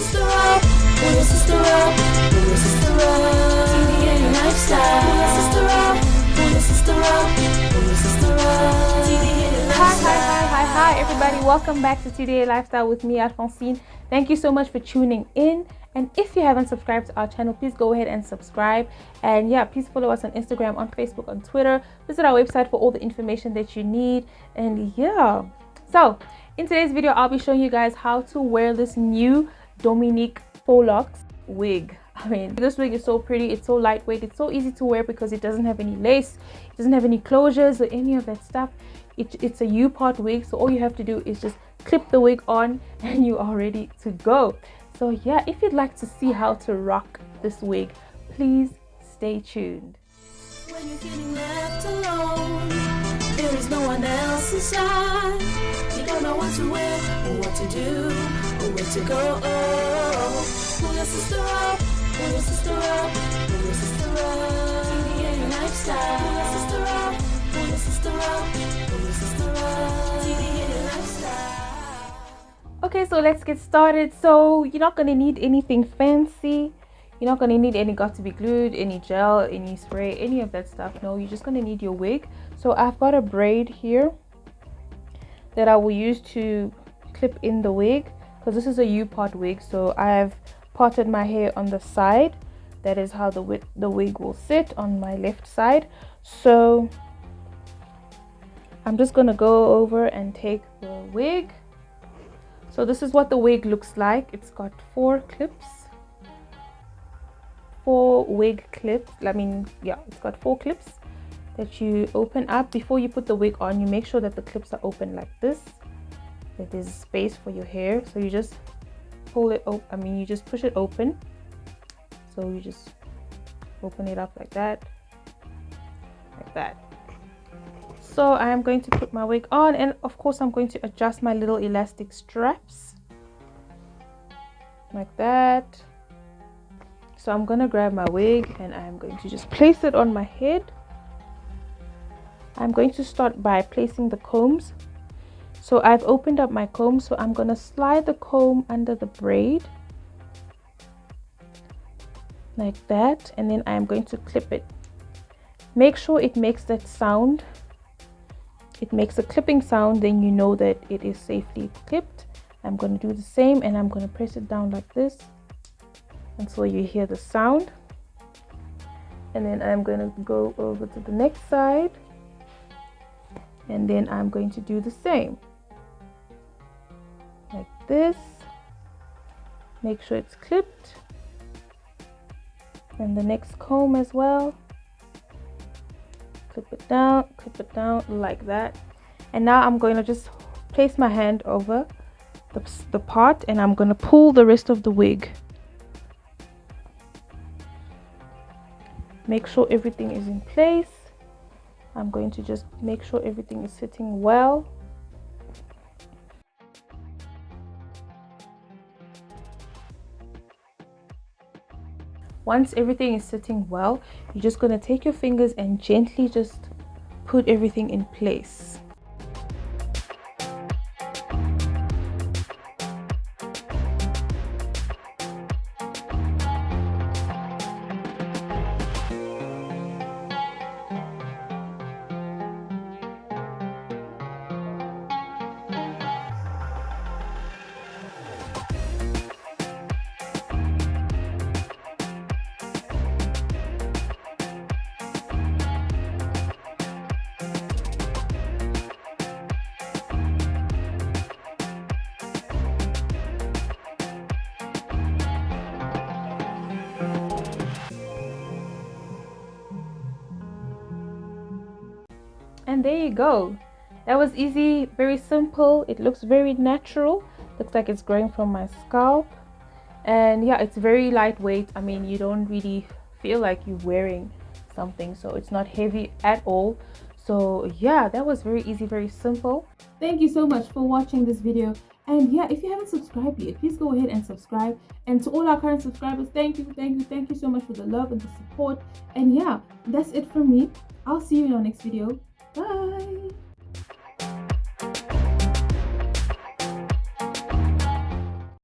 sister up, pull your sister up, pull your sister up. TDA Lifestyle. Pull your sister up, pull your sister up, pull your sister up. TDA Lifestyle. Hi everybody, welcome back to TDA Lifestyle with me, Alphonsine. Thank you so much for tuning in. And if you haven't subscribed to our channel, please go ahead and subscribe. And yeah, please follow us on Instagram, on Facebook, on Twitter. Visit our website for all the information that you need. And yeah, so in today's video, I'll be showing you guys how to wear this new Dominque Faux Locs wig. I mean, this wig is so pretty, it's so lightweight, it's so easy to wear because it doesn't have any lace, it doesn't have any closures or any of that stuff. It's a U-part wig, so all you have to do is just clip the wig on and you are ready to go. So yeah, if you'd like to see how to rock this wig, please stay tuned. When you're feeling left alone, there is no one else inside. You don't know what to wear, or what to do, or where to go. Pull your sister up, pull your sister up, pull your sister up. TDA Lifestyle. Pull your sister up, pull your sister up, pull your sister up. TDA Lifestyle. Okay, so let's get started. So you're not gonna need anything fancy. You're not gonna need any got to be glued, any gel, any spray, any of that stuff. No, you're just gonna need your wig. So I've got a braid here that I will use to clip in the wig, because this is a U-part wig. So I've parted my hair on the side. That is how the wig will sit on my left side. So I'm just gonna go over and take the wig. So this is what the wig looks like. It's got 4 clips. 4 wig clips. I mean, yeah, it's got 4 clips that you open up. Before you put the wig on, you make sure that the clips are open like this, that there's space for your hair. So you just pull it open. I mean, you just push it open. So you just open it up like that, like that. So I am going to put my wig on, and of course I'm going to adjust my little elastic straps like that. So I'm gonna grab my wig and I'm going to just place it on my head. I'm going to start by placing the combs. So I've opened up my comb, so I'm gonna slide the comb under the braid like that, and then I'm going to clip it. Make sure it makes that sound. It makes a clipping sound, then you know that it is safely clipped. I'm going to do the same, and I'm going to press it down like this until you hear the sound. And then I'm going to go over to the next side, and then I'm going to do the same like this. Make sure it's clipped, and the next comb as well. Clip it down like that. And now I'm going to just place my hand over the part, and I'm going to pull the rest of the wig. Make sure everything is in place. I'm going to just make sure everything is sitting well. Once everything is sitting well, you're just going to take your fingers and gently just put everything in place. And there you go. That was easy, very simple. It looks very natural. Looks like it's growing from my scalp. And yeah, it's very lightweight. I mean, you don't really feel like you're wearing something, so it's not heavy at all. So yeah, that was very easy, very simple. Thank you so much for watching this video. And yeah, if you haven't subscribed yet, please go ahead and subscribe. And to all our current subscribers, thank you so much for the love and the support. And yeah, that's it from me. I'll see you in our next video. Bye.